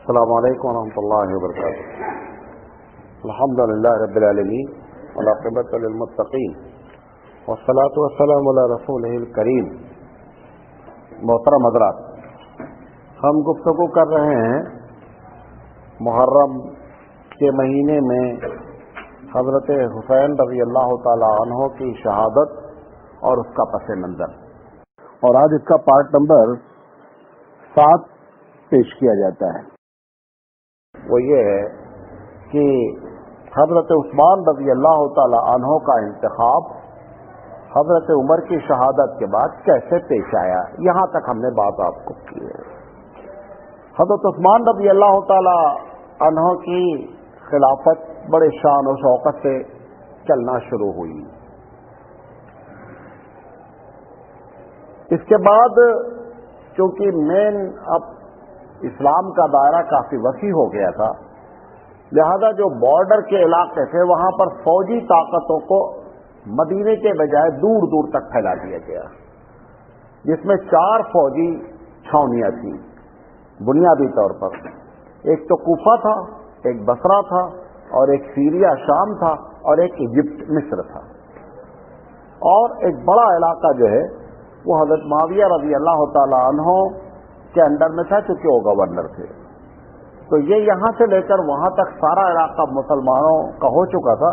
السلام علیکم ورحمۃ اللہ وبرکاتہ. الحمد للہ رب العالمین والعاقبۃ للمتقین والصلاۃ والسلام علی رسولہ الکریم. محترم حضرات، ہم گفتگو کر رہے ہیں محرم کے مہینے میں حضرت حسین رضی اللہ تعالی عنہ کی شہادت اور اس کا پس منظر، اور آج اس کا پارٹ نمبر 7 پیش کیا جاتا ہے. وہ یہ ہے کہ حضرت عثمان رضی اللہ تعالی عنہ کا انتخاب حضرت عمر کی شہادت کے بعد کیسے پیش آیا. یہاں تک ہم نے بات آپ کو کی ہے. حضرت عثمان رضی اللہ تعالی عنہ کی خلافت بڑے شان و شوکت سے چلنا شروع ہوئی. اس کے بعد چونکہ اب اسلام کا دائرہ کافی وسیع ہو گیا تھا، لہذا جو بارڈر کے علاقے تھے وہاں پر فوجی طاقتوں کو مدینے کے بجائے دور دور تک پھیلا دیا گیا، جس میں 4 فوجی چھاؤنیاں تھیں بنیادی طور پر. ایک تو کوفہ تھا، ایک بصرہ تھا، اور ایک سیریا شام تھا، اور ایک ایجپٹ مصر تھا. اور ایک بڑا علاقہ جو ہے وہ حضرت معاویہ رضی اللہ تعالی عنہ کے انڈر میں تھا، چونکہ وہ گورنر تھے. تو یہ یہاں سے لے کر وہاں تک سارا علاقہ مسلمانوں کا ہو چکا تھا،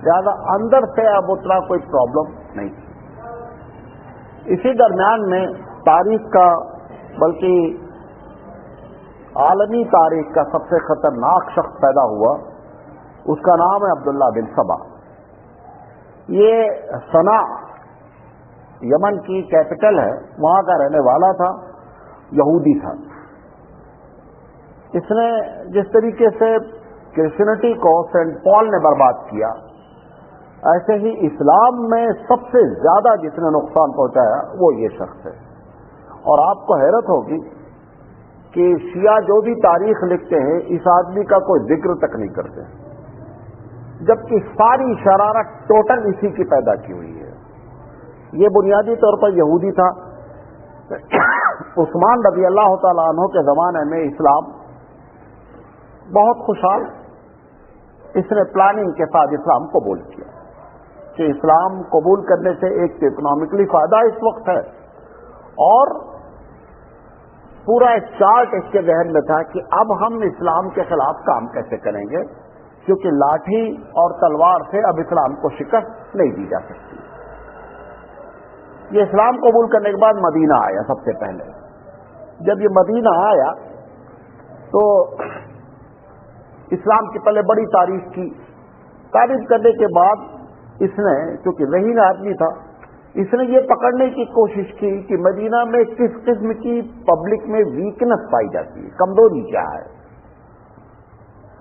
لہذا اندر سے اب اتنا کوئی پرابلم نہیں تھی. اسی درمیان میں تاریخ کا، بلکہ عالمی تاریخ کا سب سے خطرناک شخص پیدا ہوا. اس کا نام ہے عبداللہ بن سبا. یہ صنع یمن کی کیپٹل ہے، وہاں کا رہنے والا تھا، یہودی تھا. اس نے جس طریقے سے کرسچینٹی کو سینٹ پال نے برباد کیا، ایسے ہی اسلام میں سب سے زیادہ جس نے نقصان پہنچایا وہ یہ شخص ہے. اور آپ کو حیرت ہوگی کہ شیعہ جو بھی تاریخ لکھتے ہیں اس آدمی کا کوئی ذکر تک نہیں کرتے، جبکہ ساری شرارت ٹوٹل اسی کی پیدا کی ہوئی ہے. یہ بنیادی طور پر یہودی تھا. عثمان رضی اللہ تعالیٰ عنہ کے زمانے میں اسلام بہت خوشحال، اس نے پلاننگ کے ساتھ اسلام قبول کیا کہ اسلام قبول کرنے سے ایک تو اکنامکلی فائدہ اس وقت ہے، اور پورا ایک چارٹ اس کے ذہن میں تھا کہ اب ہم اسلام کے خلاف کام کیسے کریں گے، کیونکہ لاٹھی اور تلوار سے اب اسلام کو شکست نہیں دی جا سکتی. یہ اسلام قبول کرنے کے بعد مدینہ آیا. سب سے پہلے جب یہ مدینہ آیا تو اسلام کی پہلے بڑی تعریف کی. تعریف کرنے کے بعد اس نے، چونکہ ذہین آدمی تھا، اس نے یہ پکڑنے کی کوشش کی کہ مدینہ میں کس قسم کی پبلک میں ویکنس پائی جاتی ہے، کمزوری کیا ہے.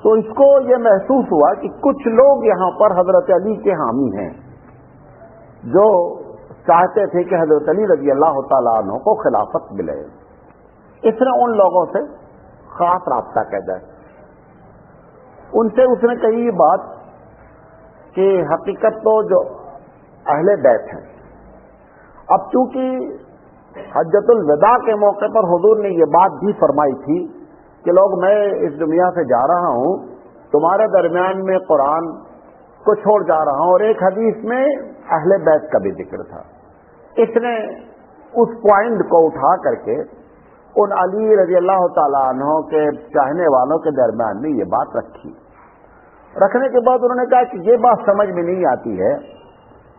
تو اس کو یہ محسوس ہوا کہ کچھ لوگ یہاں پر حضرت علی کے حامی ہیں جو چاہتے تھے کہ حضرت علی رضی اللہ تعالیٰ عنہ کو خلافت ملے. اس نے ان لوگوں سے خاص رابطہ قائد ہے. ان سے اس نے کہی یہ بات کہ حقیقت تو جو اہل بیت ہیں، اب چونکہ حجۃ الوداع کے موقع پر حضور نے یہ بات بھی فرمائی تھی کہ لوگ، میں اس دنیا سے جا رہا ہوں، تمہارے درمیان میں قرآن کو چھوڑ جا رہا ہوں، اور ایک حدیث میں اہل بیت کا بھی ذکر تھا. اس نے اس پوائنٹ کو اٹھا کر کے ان علی رضی اللہ تعالیٰ عنہ کے چاہنے والوں کے درمیان میں یہ بات رکھی. رکھنے کے بعد انہوں نے کہا کہ یہ بات سمجھ میں نہیں آتی ہے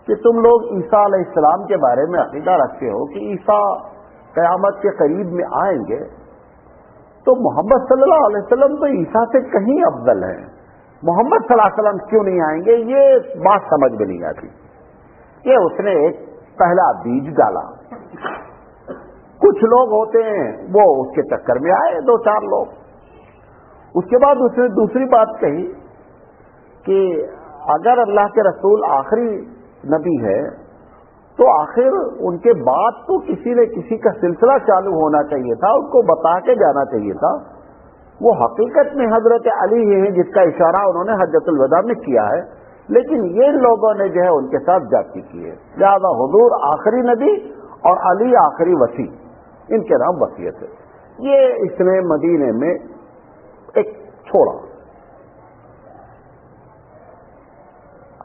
کہ تم لوگ عیسیٰ علیہ السلام کے بارے میں عقیدہ رکھتے ہو کہ عیسیٰ قیامت کے قریب میں آئیں گے، تو محمد صلی اللہ علیہ وسلم تو عیسیٰ سے کہیں افضل ہیں، محمد صلی اللہ علیہ وسلم کیوں نہیں آئیں گے؟ یہ بات سمجھ میں نہیں آتی. یہ اس نے ایک پہلا بیج ڈالا. کچھ لوگ ہوتے ہیں وہ اس کے چکر میں آئے، 2-4 لوگ. اس کے بعد اس نے دوسری بات کہی کہ اگر اللہ کے رسول آخری نبی ہے تو آخر ان کے بعد تو کسی نے کسی کا سلسلہ چالو ہونا چاہیے تھا، ان کو بتا کے جانا چاہیے تھا. وہ حقیقت میں حضرت علی ہیں جس کا اشارہ انہوں نے حجۃ الوداع میں کیا ہے، لیکن یہ لوگوں نے جو ہے ان کے ساتھ جاتی کی ہے. لہذا حضور آخری نبی اور علی آخری وصی، ان کے نام وصیت ہے. یہ اس نے مدینے میں ایک چھوڑا.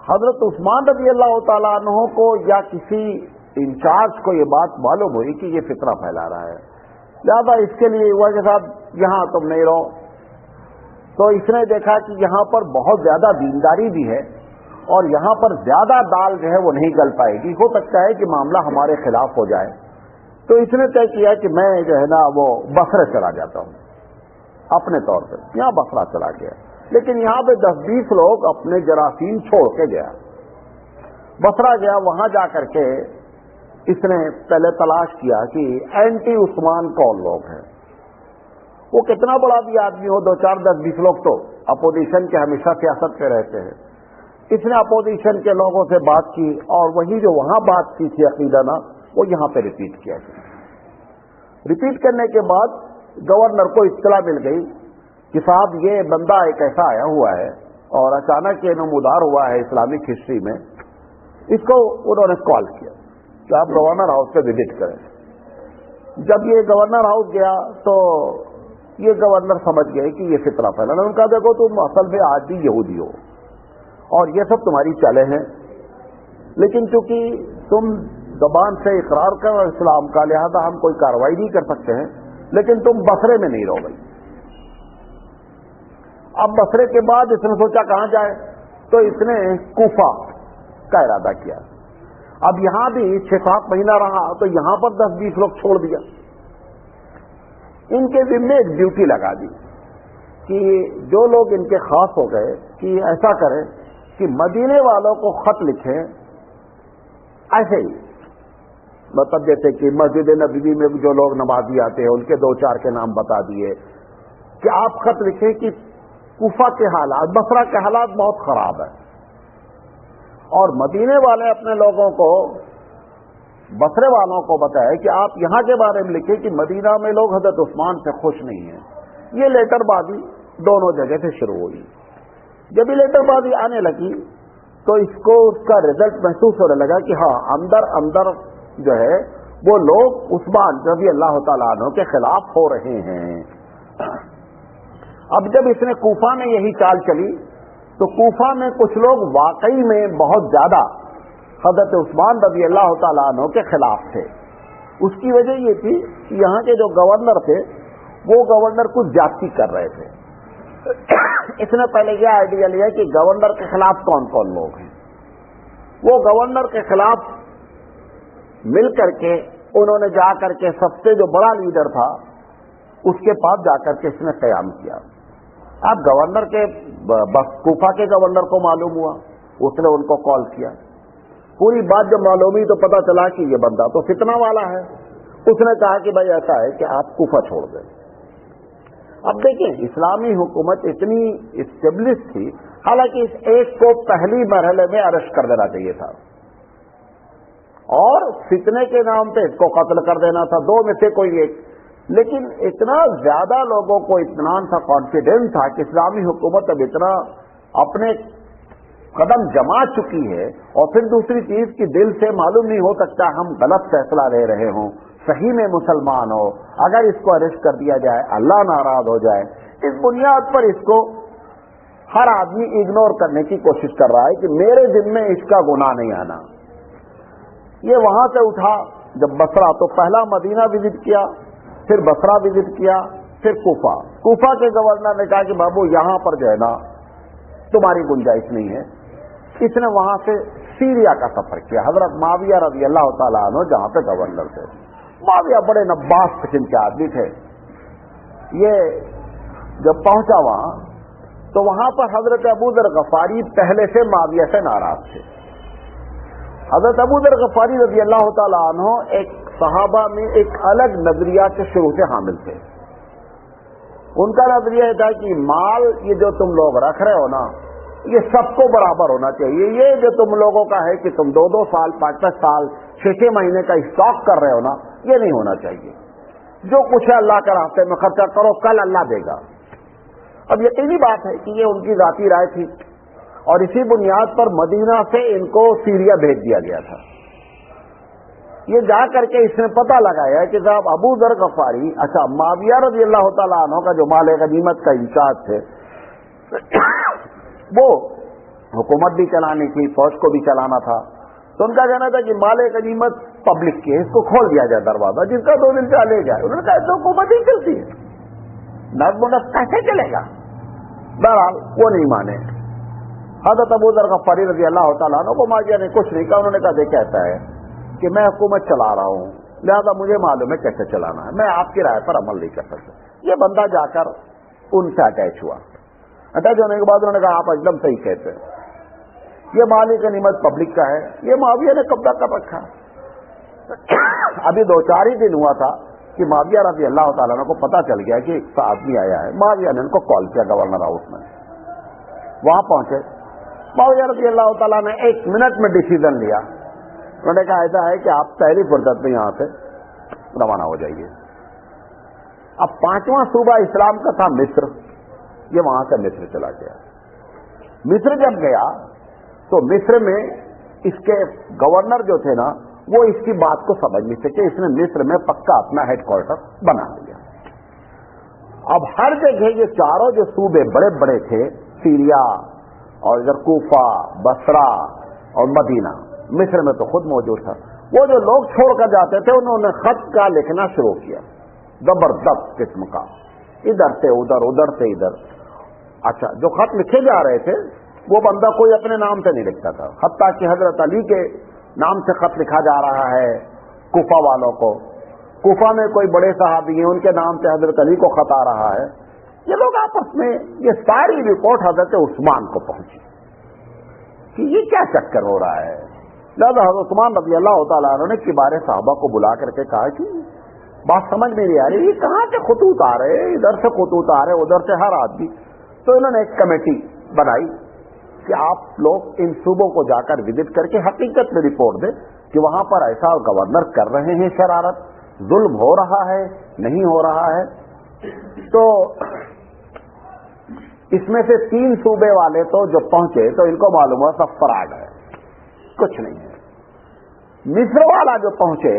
حضرت عثمان رضی اللہ تعالیٰ عنہ کو یا کسی انچارج کو یہ بات معلوم ہوئی کہ یہ فتنہ پھیلا رہا ہے, لہٰذا اس کے لیے ہوا کہ صاحب یہاں تم نہیں رہو. تو اس نے دیکھا کہ یہاں پر بہت زیادہ دینداری بھی ہے اور یہاں پر زیادہ دال جو ہے وہ نہیں گل پائے گی, ہو سکتا ہے کہ معاملہ ہمارے خلاف ہو جائے. تو اس نے طے کیا کہ میں جو ہے نا وہ بصرے چلا جاتا ہوں اپنے طور پہ. یہاں بصرہ چلا گیا, لیکن یہاں پہ 10-20 لوگ اپنے جراثیم چھوڑ کے گیا. بصرہ گیا, وہاں جا کر کے اس نے پہلے تلاش کیا کہ اینٹی عثمان کون لوگ ہیں. وہ کتنا بڑا بھی آدمی ہو, 2-4 10-20 لوگ تو اپوزیشن کے ہمیشہ سیاست پہ رہتے ہیں. اس نے اپوزیشن کے لوگوں سے بات کی اور وہی جو وہاں بات کی تھی عقیدہ نا, وہ یہاں پہ ریپیٹ کیا. ریپیٹ کرنے کے بعد گورنر کو اطلاع مل گئی کہ صاحب یہ بندہ ایک ایسا آیا ہوا ہے اور اچانک یہ نمودار ہوا ہے اسلامک ہسٹری میں. اس کو انہوں نے کال کیا کہ آپ گورنر ہاؤس پہ وزٹ کریں. جب یہ گورنر ہاؤس گیا تو یہ گورنر سمجھ گئے کہ یہ فتنہ پھیلا. ان کا دیکھو تم اصل میں آج بھی یہودی ہو اور یہ سب تمہاری چالیں ہیں, لیکن چونکہ تم زبان سے اقرار کر اسلام کا, لہذا ہم کوئی کارروائی نہیں کر سکتے ہیں, لیکن تم بصرے میں نہیں رہو گئی. اب بصرے کے بعد اس نے سوچا کہاں جائے, تو اس نے کوفہ کا ارادہ کیا. اب یہاں بھی 6-7 مہینہ رہا تو یہاں پر 10-20 لوگ چھوڑ دیا. ان کے ذمے ایک ڈیوٹی لگا دی کہ جو لوگ ان کے خاص ہو گئے کہ ایسا کریں کہ مدینے والوں کو خط لکھیں, ایسے ہی مطلب جیسے کہ مسجد نبوی میں جو لوگ نمازی آتے ہیں ان کے 2-4 کے نام بتا دیے کہ آپ خط لکھیں کہ کوفہ کے حالات, بصرہ کے حالات بہت خراب ہیں, اور مدینے والے اپنے لوگوں کو, بصرے والوں کو بتائے کہ آپ یہاں کے بارے میں لکھیں کہ مدینہ میں لوگ حضرت عثمان سے خوش نہیں ہیں. یہ لیٹر بازی دونوں جگہ سے شروع ہوئی. جب یہ لیٹر بازی آنے لگی تو اس کو اس کا رزلٹ محسوس ہونے لگا کہ ہاں اندر اندر جو ہے وہ لوگ عثمان رضی اللہ تعالیٰ عنہ کے خلاف ہو رہے ہیں. اب جب اس نے کوفہ میں یہی چال چلی تو کوفہ میں کچھ لوگ واقعی میں بہت زیادہ حضرت عثمان رضی اللہ تعالیٰ عنہ کے خلاف تھے. اس کی وجہ یہ تھی کہ یہاں کے جو گورنر تھے وہ گورنر کچھ زیادتی کر رہے تھے. اس نے پہلے یہ آئیڈیا لیا کہ گورنر کے خلاف کون کون لوگ ہیں. وہ گورنر کے خلاف مل کر کے انہوں نے جا کر کے سب سے جو بڑا لیڈر تھا اس کے پاس جا کر کے اس نے قیام کیا. اب گورنر کے کوفہ کے گورنر کو معلوم ہوا, اس نے ان کو کال کیا. پوری بات جب معلوم ہوئی تو پتا چلا کہ یہ بندہ تو فتنہ والا ہے. اس نے کہا کہ بھائی ایسا ہے کہ آپ کوفہ چھوڑ دیں. اب دیکھیں اسلامی حکومت اتنی اسٹیبلش تھی, حالانکہ اس ایک کو پہلی مرحلے میں اریسٹ کر دینا چاہیے تھا اور فتنے کے نام پہ اس کو قتل کر دینا تھا, 2 میں سے کوئی ایک. لیکن اتنا زیادہ لوگوں کو اطمینان تھا, کانفیڈنس تھا کہ اسلامی حکومت اب اتنا اپنے قدم جما چکی ہے. اور پھر دوسری چیز کہ دل سے معلوم نہیں ہو سکتا ہم غلط فیصلہ لے رہے ہوں, صحیح میں مسلمان ہو, اگر اس کو اریسٹ کر دیا جائے اللہ ناراض ہو جائے. اس بنیاد پر اس کو ہر آدمی اگنور کرنے کی کوشش کر رہا ہے کہ میرے ذمے اس کا گناہ نہیں آنا. یہ وہاں سے اٹھا جب بصرہ, تو پہلا مدینہ وزٹ کیا, پھر بصرہ وزٹ کیا, پھر کوفہ. کوفہ کے گورنر نے کہا کہ بابو یہاں پر جو ہے نا تمہاری گنجائش نہیں ہے. اس نے وہاں سے سیریا کا سفر کیا. حضرت معاویہ رضی اللہ تعالیٰ عنہ جہاں پہ گورنر تھے, معاویہ بڑے نباس قسم کے آدمی تھے. یہ جب پہنچا وہاں تو وہاں پر حضرت ابو ذر غفاری پہلے سے معاویہ سے ناراض تھے. حضرت ابو ذر غفاری رضی اللہ تعالیٰ عنہ ایک صحابہ میں ایک الگ نظریہ کے شروع سے حامل تھے. ان کا نظریہ یہ تھا کہ مال یہ جو تم لوگ رکھ رہے ہو نا یہ سب کو برابر ہونا چاہیے. یہ جو تم لوگوں کا ہے کہ تم 2-2 سال 5-5 سال 6-6 مہینے کا اسٹاک کر رہے ہو نا, یہ نہیں ہونا چاہیے. جو کچھ ہے اللہ کے راستے میں خرچہ کرو, کل اللہ دے گا. اب یقینی بات ہے کہ یہ ان کی ذاتی رائے تھی اور اسی بنیاد پر مدینہ سے ان کو سیریا بھیج دیا گیا تھا. یہ جا کر کے اس نے پتہ لگایا کہ صاحب ابو ذر غفاری، اچھا معاویہ رضی اللہ تعالیٰ عنہ کا جو مال غنیمت کا انچارج تھے، وہ حکومت بھی چلانی تھی، فوج کو بھی چلانا تھا، تو ان کا کہنا تھا کہ مال غنیمت پبلک کی ہے، اس کو کھول دیا جائے دروازہ، جس کا 2 دن کا لے جائے۔ انہوں نے کہا تو حکومت ہی چلتی ہے، نظم و نسق کیسے چلے گا؟ بہرحال وہ نہیں مانے۔ حضرت ابو ذر غفاری رضی اللہ تعالیٰ عنہ کو معاویہ نے کچھ نہیں کہا، انہوں نے کہا دیکھ کہتا ہے کہ میں حکومت چلا رہا ہوں، لہذا مجھے معلوم ہے کیسے چلانا ہے، میں آپ کی رائے پر عمل نہیں کر سکتا۔ یہ بندہ جا کر ان سے اٹیچ ہوا۔ اٹیچ ہونے کے بعد انہوں نے کہا آپ ایک دم صحیح کہتے ہیں، یہ مال غنیمت پبلک کا ہے، یہ معاویہ نے قبضہ کر رکھا ہے۔ ابھی 2-4 ہی دن ہوا تھا کہ معاویہ رضی اللہ تعالیٰ عنہ کو پتا چل گیا کہ ایک آدمی آیا ہے۔ معاویہ نے ان کو کال کیا گورنر ہاؤس میں، وہاں پہنچے۔ معاویہ رضی اللہ تعالیٰ نے 1 منٹ میں ڈیسیزن لیا، انہوں نے کہا ایسا ہے کہ آپ پہلی فرصت میں یہاں سے روانہ ہو جائیے۔ اب 5واں صوبہ اسلام کا تھا مصر، یہ وہاں سے مصر چلا گیا۔ مصر جب گیا تو مصر میں اس کے گورنر جو تھے نا، وہ اس کی بات کو سمجھ نہیں سکے، اس نے مصر میں پکا اپنا ہیڈ کوارٹر بنا لیا۔ اب ہر جگہ یہ چاروں جو صوبے بڑے بڑے تھے، سیریا اور ادھر کوفہ، بصرہ اور مدینہ، مصر میں تو خود موجود تھا، وہ جو لوگ چھوڑ کر جاتے تھے انہوں نے خط کا لکھنا شروع کیا، زبردست قسم کا، ادھر سے ادھر، ادھر سے ادھر۔ اچھا، جو خط لکھے جا رہے تھے وہ بندہ کوئی اپنے نام سے نہیں لکھتا تھا، حتیٰ کہ حضرت علی کے نام سے خط لکھا جا رہا ہے کوفہ والوں کو، کوفہ میں کوئی بڑے صحابی ہیں ان کے نام سے حضرت علی کو خط آ رہا ہے۔ یہ لوگ آپس میں، یہ ساری رپورٹ حضرت عثمان کو پہنچی کہ یہ کیا چکر ہو رہا ہے۔ لہذا حضرت عثمان رضی اللہ تعالیٰ عنہ نے کبار صحابہ کو بلا کر کے کہا کہ بات سمجھ میں نہیں آ رہی، یہ کہاں سے خطوط آ رہے ہیں، ادھر سے خطوط آ رہے، ادھر سے ہر آدمی۔ تو انہوں نے ایک کمیٹی بنائی کہ آپ لوگ ان صوبوں کو جا کر وزٹ کر کے حقیقت میں رپورٹ دیں کہ وہاں پر ایسا گورنر کر رہے ہیں شرارت، ظلم ہو رہا ہے، نہیں ہو رہا ہے۔ تو اس میں سے 3 صوبے والے تو جو پہنچے تو ان کو معلوم ہوا سب فراڈ ہے، کچھ نہیں ہے۔ مصر والا جو پہنچے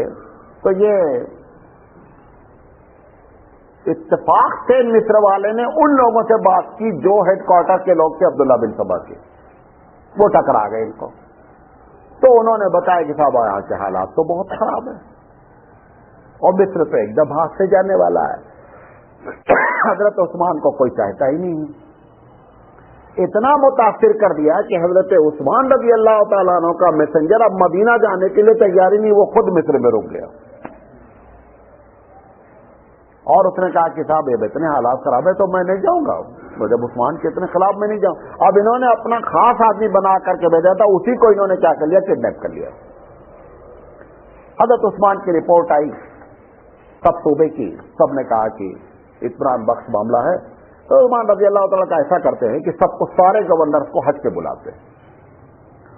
تو یہ اتفاق سے مصر والے نے ان لوگوں سے بات کی جو ہیڈ کوارٹر کے لوگ تھے عبداللہ بن سبا کے، وہ ٹکرا گئے ان کو۔ تو انہوں نے بتایا کہ صاحب یہاں کے حالات تو بہت خراب ہیں اور مصر تو ایک دم ہاتھ سے جانے والا ہے، حضرت عثمان کو کوئی چاہتا ہی نہیں۔ اتنا متاثر کر دیا کہ حضرت عثمان رضی اللہ تعالیٰ عنہ کا میسنجر اب مدینہ جانے کے لیے تیاری نہیں، وہ خود مصر میں رک گیا اور اس نے کہا کہ صاحب یہ اتنے حالات خراب ہے تو میں نہیں جاؤں گا، جب عثمان کے اتنے خلاف میں نہیں جاؤں۔ اب انہوں نے اپنا خاص آدمی بنا کر کے بھیجا تھا، اسی کو انہوں نے کیا کر لیا، کڈنیپ کر لیا۔ حضرت عثمان کی رپورٹ آئی سب صوبے کی، سب نے کہا کہ اطمینان بخش معاملہ ہے۔ تو عثمان رضی اللہ تعالیٰ کا ایسا کرتے ہیں کہ سب کو، سارے گورنر کو حج پہ بلاتے ہیں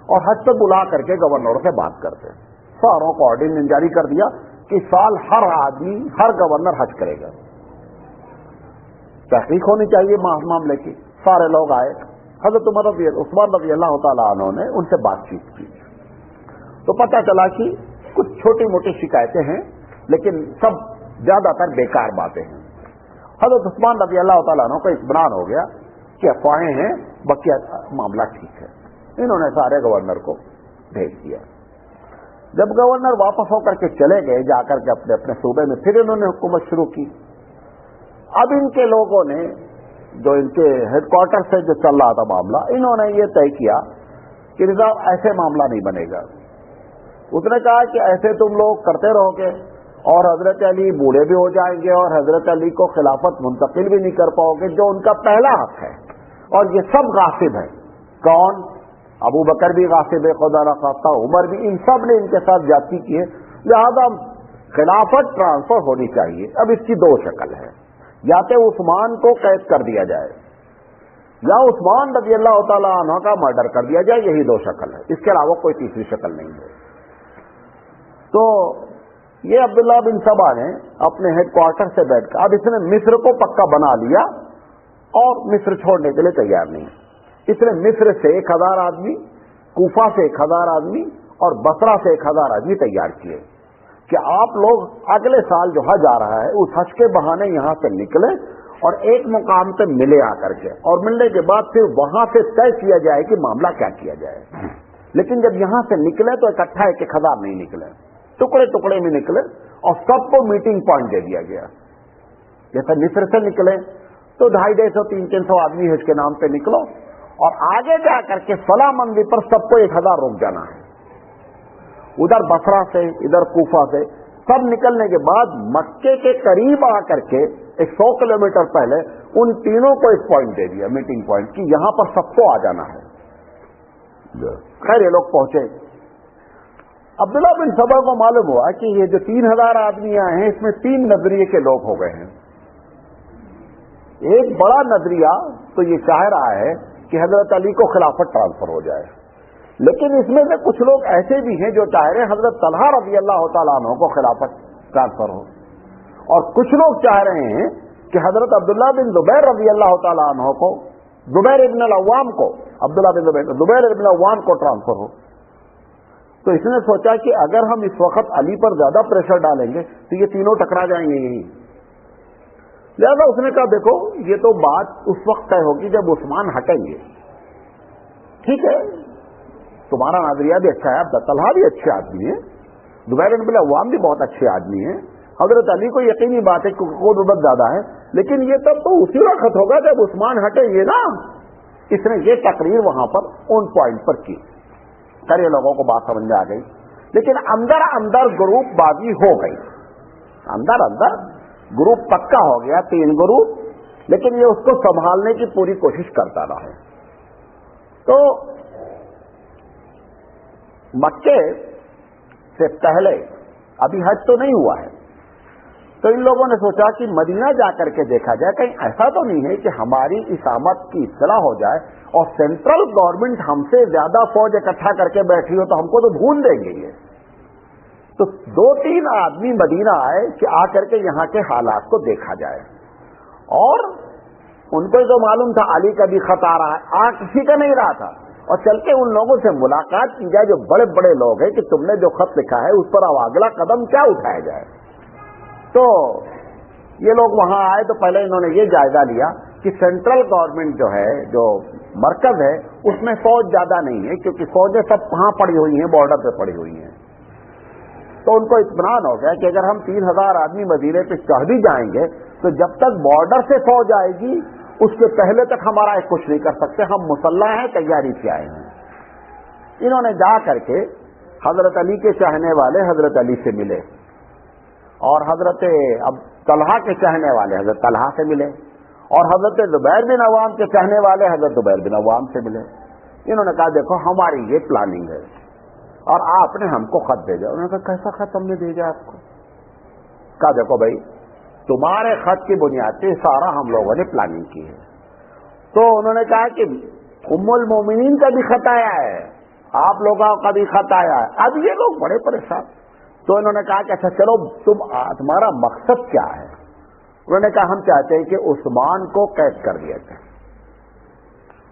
اور حج پہ بلا کر کے گورنروں سے بات کرتے ہیں، ساروں کو آرڈیننس جاری کر دیا کہ سال ہر آدمی، ہر گورنر حج کرے گا، تحقیق ہونی چاہیے معاملے کی۔ سارے لوگ آئے، حضرت عثمان رضی اللہ تعالیٰ عنہ نے ان سے بات چیت کی تو پتہ چلا کہ کچھ چھوٹی موٹی شکایتیں ہیں لیکن سب زیادہ تر بیکار باتیں ہیں۔ حضرت عثمان رضی اللہ تعالیٰ عنہ کو اطمینان ہو گیا کہ افواہیں ہیں، بقیہ معاملہ ٹھیک ہے۔ انہوں نے سارے گورنر کو بھیج دیا۔ جب گورنر واپس ہو کر کے چلے گئے، جا کر کے اپنے اپنے صوبے میں، پھر انہوں نے حکومت شروع کی۔ اب ان کے لوگوں نے، جو ان کے ہیڈ کوارٹر سے جو چل رہا تھا معاملہ، انہوں نے یہ طے کیا کہ رضا ایسے معاملہ نہیں بنے گا۔ اس نے کہا کہ ایسے تم لوگ کرتے رہو گے اور حضرت علی بوڑھے بھی ہو جائیں گے اور حضرت علی کو خلافت منتقل بھی نہیں کر پاؤ گے، جو ان کا پہلا حق ہے، اور یہ سب غاصب ہیں۔ کون؟ ابو بکر بھی غاصب ہے، خدا نہ خواستہ عمر بھی، ان سب نے ان کے ساتھ زیادتی کی ہے، لہذا خلافت ٹرانسفر ہونی چاہیے۔ اب اس کی 2 شکل ہے، یا تو عثمان کو قید کر دیا جائے یا عثمان رضی اللہ تعالیٰ عنہ کا مرڈر کر دیا جائے، یہی 2 شکل ہے، اس کے علاوہ کوئی تیسری شکل نہیں ہے۔ تو یہ عبداللہ بن سبا نے اپنے ہیڈ کوارٹر سے بیٹھ کر، اب اس نے مصر کو پکا بنا لیا اور مصر چھوڑنے کے لیے تیار نہیں۔ اس نے مصر سے 1000 آدمی، کوفہ سے 1000 آدمی اور بصرہ سے 1000 آدمی تیار کیے۔ کہ آپ لوگ اگلے سال جو حج آ رہا ہے اس حج کے بہانے یہاں سے نکلیں اور ایک مقام پہ ملے آ کر کے، اور ملنے کے بعد پھر وہاں سے طے کیا جائے کہ معاملہ کیا کیا جائے. لیکن جب یہاں سے نکلے تو اکٹھا ایک ایک ہزار نہیں نکلے، ٹکڑے ٹکڑے میں نکلے، اور سب کو میٹنگ پوائنٹ دے دیا گیا. جیسے مصر سے نکلے تو 250 300 آدمی حج کے نام پہ نکلو، اور آگے جا کر کے فلاں مندر پر سب کو 1000 روک جانا ہے. ادھر بصرہ سے ادھر کوفہ سے سب نکلنے کے بعد مکے کے قریب آ کر کے 100 کلومیٹر پہلے ان تینوں کو ایک پوائنٹ دے دیا، میٹنگ پوائنٹ، کہ یہاں پر سب کو آ جانا ہے. خیر یہ لوگ پہنچے. عبداللہ بن سبا کو معلوم ہوا کہ یہ جو 3000 آدمی آئے ہیں اس میں 3 نظریے کے لوگ ہو گئے ہیں. ایک بڑا نظریہ تو یہ چاہ رہا ہے کہ حضرت علی کو خلافت ٹرانسفر ہو جائے، لیکن اس میں سے کچھ لوگ ایسے بھی ہیں جو چاہ رہے ہیں حضرت طلحہ رضی اللہ تعالیٰ عنہ کو خلافت ٹرانسفر ہو، اور کچھ لوگ چاہ رہے ہیں کہ حضرت عبداللہ بن زبیر رضی اللہ تعالیٰ عنہ کو، زبیر ابن العوام کو، عبداللہ بن زبیر ابن العوام کو ٹرانسفر ہو. تو اس نے سوچا کہ اگر ہم اس وقت علی پر زیادہ پریشر ڈالیں گے تو یہ تینوں ٹکرا جائیں گے یہیں. لہذا اس نے کہا دیکھو یہ تو بات اس وقت طے ہوگی جب عثمان ہٹیں گے. ٹھیک ہے تمہارا نظریہ بھی اچھا ہے، عبد طلحہ بھی اچھے آدمی ہیں، زبیر بن العوام بھی بہت اچھے آدمی ہیں، حضرت علی کو یقینی بات ہے کہ قربت زیادہ ہے، لیکن یہ تب تو اسی وقت ہوگا جب عثمان ہٹیں گے نا. اس نے یہ تقریر وہاں پر اون پوائنٹ پر کی. سارے لوگوں کو بات سمجھ میں آ گئی، لیکن اندر اندر گروپ بازی ہو گئی. اندر اندر گروپ پکا ہو گیا، 3 گروپ، لیکن یہ اس کو سنبھالنے کی پوری کوشش کرتا رہا. تو مکے سے پہلے ابھی حج تو نہیں ہوا ہے، تو ان لوگوں نے سوچا کہ مدینہ جا کر کے دیکھا جائے، کہیں ایسا تو نہیں ہے کہ ہماری اسامت کی اطلاع ہو جائے اور سینٹرل گورنمنٹ ہم سے زیادہ فوج اکٹھا کر کے بیٹھی ہو تو ہم کو تو بھون دیں گے یہ. تو 2-3 آدمی مدینہ آئے کہ آ کر کے یہاں کے حالات کو دیکھا جائے، اور ان کو تو معلوم تھا علی کا بھی خط آ رہا ہے، کسی کا نہیں رہا تھا، اور چل کے ان لوگوں سے ملاقات کی جائے جو بڑے بڑے لوگ ہیں کہ تم نے جو خط لکھا ہے اس پر اب اگلا قدم کیا اٹھایا جائے. تو یہ لوگ وہاں آئے تو پہلے انہوں نے یہ جائزہ لیا کہ سینٹرل گورنمنٹ جو ہے، جو مرکز ہے، اس میں فوج زیادہ نہیں ہے، کیونکہ فوجیں سب کہاں پڑی ہوئی ہیں، بارڈر پہ پڑی ہوئی ہیں. تو ان کو اطمینان ہو گیا کہ اگر ہم 3000 آدمی مدینے پہ چڑھ بھی جائیں گے تو جب تک بارڈر سے فوج آئے گی اس کے پہلے تک ہمارا ایک کچھ نہیں کر سکتے، ہم مسلح ہیں، تیاری سے آئے ہیں. انہوں نے جا کر کے حضرت علی کے چاہنے والے حضرت علی سے ملے، اور حضرت طلحہ کے چاہنے والے حضرت طلحہ سے ملے، اور حضرت زبیر بن عوام کے چاہنے والے حضرت زبیر بن عوام سے ملے. انہوں نے کہا دیکھو ہماری یہ پلاننگ ہے اور آپ نے ہم کو خط بھیجا. انہوں نے کہا کیسا خط ہم نے بھیجا آپ کو؟ کہا دیکھو بھائی تمہارے خط کی بنیاد پہ سارا ہم لوگوں نے پلاننگ کی ہے. تو انہوں نے کہا کہ ام المومنین کا بھی خط آیا ہے، آپ لوگوں کا بھی خط آیا ہے. اب یہ لوگ بڑے پریشان. تو انہوں نے کہا کہ اچھا چلو تمہارا مقصد کیا ہے؟ انہوں نے کہا ہم چاہتے ہیں کہ عثمان کو قید کر دیا جائے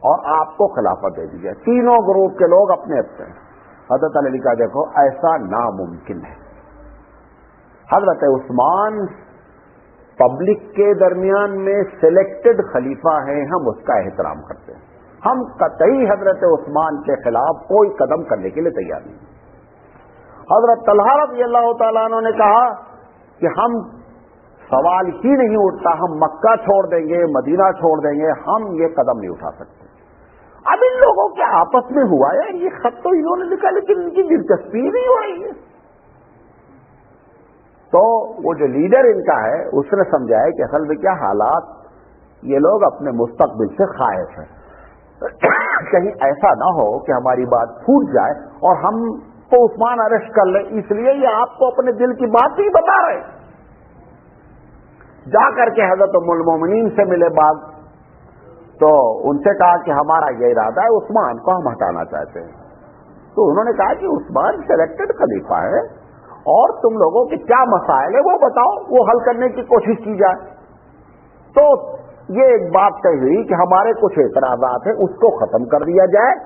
اور آپ کو خلافت دے دی جائے. تینوں گروپ کے لوگ اپنے اپنے. حضرت علی کا دیکھو ایسا ناممکن ہے. حضرت عثمان پبلک کے درمیان میں سلیکٹڈ خلیفہ ہیں، ہم اس کا احترام کرتے ہیں، ہم قطعی حضرت عثمان کے خلاف کوئی قدم کرنے کے لیے تیار نہیں. حضرت طلحہ رضی اللہ تعالیٰ عنہ نے کہا کہ ہم سوال ہی نہیں اٹھتا، ہم مکہ چھوڑ دیں گے، مدینہ چھوڑ دیں گے، ہم یہ قدم نہیں اٹھا سکتے. اب ان لوگوں کے آپس میں ہوا ہے یہ خط تو انہوں نے لکھا لیکن ان کی دلچسپی نہیں ہو رہی ہے. تو وہ جو لیڈر ان کا ہے اس نے سمجھایا کہ اصل میں کیا حالات، یہ لوگ اپنے مستقبل سے خائف ہیں، کہیں ایسا نہ ہو کہ ہماری بات پھوٹ جائے اور ہم کو عثمان اریسٹ کر لیں، اس لیے یہ آپ کو اپنے دل کی بات نہیں بتا رہے. جا کر کے حضرت ام المومنین سے ملے بعد تو ان سے کہا کہ ہمارا یہ ارادہ ہے، عثمان کو ہم ہٹانا چاہتے ہیں. تو انہوں نے کہا کہ عثمان سلیکٹڈ خلیفہ ہے اور تم لوگوں کے کیا مسائل ہے وہ بتاؤ، وہ حل کرنے کی کوشش کی جائے. تو یہ ایک بات کہی ہوئی کہ ہمارے کچھ اعتراضات ہیں اس کو ختم کر دیا جائے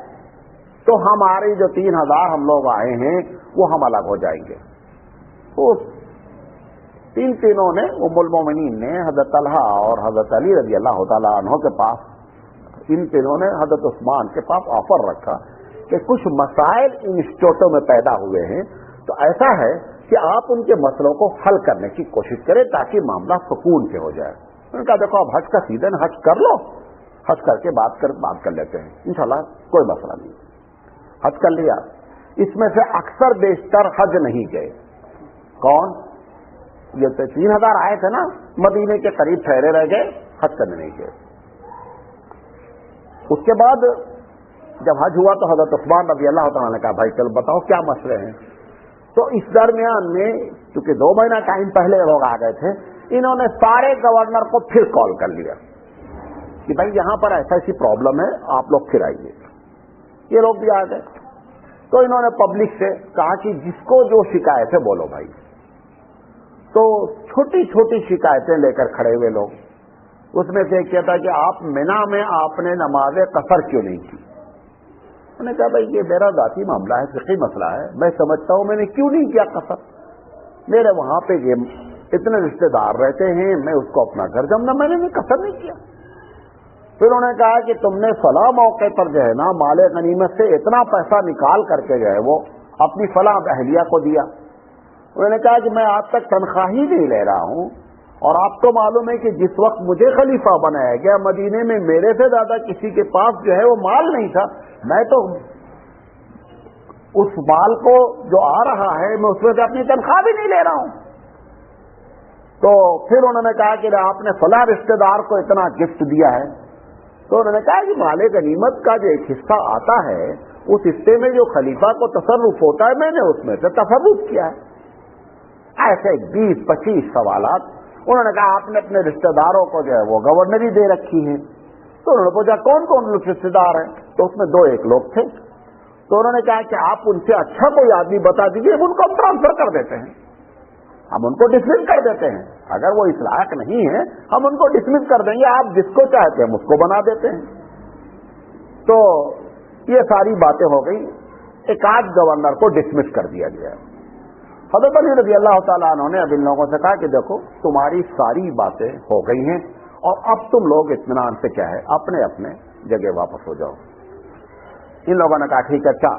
تو ہمارے جو 3000 ہم لوگ آئے ہیں وہ ہم الگ ہو جائیں گے. تو تینوں نے ام المومنین نے حضرت طلحہ اور حضرت علی رضی اللہ تعالیٰ عنہ کے پاس، ان تینوں نے حضرت عثمان کے پاس آفر رکھا کہ کچھ مسائل انسٹیٹیوٹوں میں پیدا ہوئے ہیں، تو ایسا ہے کہ آپ ان کے مسئلوں کو حل کرنے کی کوشش کریں تاکہ معاملہ سکون سے ہو جائے۔ انہوں نے کہا دیکھو اب حج کا سیزن، حج کر لو، حج کر کے بات کر لیتے ہیں، انشاءاللہ کوئی مسئلہ نہیں۔ حج کر لیا، اس میں سے اکثر بیشتر حج نہیں گئے۔ کون؟ یہ 3000 آئے تھے نا، مدینے کے قریب ٹھہرے رہ گئے، حج کرنے نہیں گئے۔ اس کے بعد جب حج ہوا تو حضرت عثمان رضی اللہ تعالیٰ نے کہا بھائی چلو بتاؤ کیا مسئلے ہیں۔ تو اس درمیان میں چونکہ 2 مہینہ ٹائم پہلے لوگ آ گئے تھے، انہوں نے سارے گورنر کو پھر کال کر لیا کہ بھائی یہاں پر ایسی پرابلم ہے، آپ لوگ پھر آئیے۔ یہ لوگ بھی آ گئے، تو انہوں نے پبلک سے کہا کہ جس کو جو شکایت ہے بولو بھائی۔ تو چھوٹی چھوٹی شکایتیں لے کر کھڑے ہوئے لوگ، اس میں سے ایک کہتا کہ آپ مینا میں آپ نے نماز قصر کیوں نہیں کی؟ انہوں نے کہا بھائی یہ میرا ذاتی معاملہ ہے، فقہی مسئلہ ہے، میں سمجھتا ہوں میں نے کیوں نہیں کیا قصر، میرے وہاں پہ یہ اتنے رشتے دار رہتے ہیں، میں اس کو اپنا گھر جمنا، میں نے قصر نہیں کیا۔ پھر انہوں نے کہا کہ تم نے فلاں موقع پر جو ہے نا مال غنیمت سے اتنا پیسہ نکال کر کے جو ہے وہ اپنی فلاں اہلیہ کو دیا۔ انہوں نے کہا کہ میں آج تک تنخواہ ہی نہیں لے رہا ہوں، اور آپ تو معلوم ہے کہ جس وقت مجھے خلیفہ بنایا گیا مدینے میں میرے سے زیادہ کسی کے پاس جو ہے وہ مال نہیں تھا، میں تو اس مال کو جو آ رہا ہے میں اس میں سے اپنی تنخواہ بھی نہیں لے رہا ہوں۔ تو پھر انہوں نے کہا کہ آپ نے فلاں رشتے دار کو اتنا گفٹ دیا ہے، تو انہوں نے کہا کہ مال غنیمت کا جو ایک حصہ آتا ہے اس حصے میں جو خلیفہ کو تصرف ہوتا ہے میں نے اس میں سے تصرف کیا ہے۔ ایسے 20-25 سوالات۔ انہوں نے کہا آپ نے اپنے رشتے داروں کو جو ہے وہ گورنری دے رکھی ہے، تو انہوں نے پوچھا کون کون لوگ رشتے دار ہیں، تو اس میں 2 لوگ تھے۔ تو انہوں نے کہا کہ آپ ان سے اچھا کوئی آدمی بتا دیجیے، ان کو ہم ٹرانسفر کر دیتے ہیں، ہم ان کو ڈسمس کر دیتے ہیں، اگر وہ اس لائق نہیں ہے ہم ان کو ڈسمس کر دیں گے، آپ جس کو چاہتے ہیں اس کو بنا دیتے ہیں۔ تو یہ ساری باتیں ہو گئی، ایک آدھ گورنر کو ڈسمس کر دیا گیا۔ حضرت علی رضی اللہ تعالیٰ عنہ نے اب ان لوگوں سے کہا کہ دیکھو تمہاری ساری باتیں ہو گئی ہیں اور اب تم لوگ اطمینان سے کیا ہے اپنے اپنے جگہ واپس ہو جاؤ۔ ان لوگوں نے کہا ٹھیک ہے، اچھا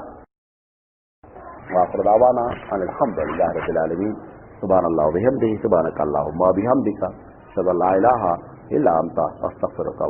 وآخر دعوانا ان الحمد للہ رب العالمین، سبحان اللہ و بحمدہ، سبحانک اللہم و بحمدک، اشہد ان لا الہ الا انت، استغفرک۔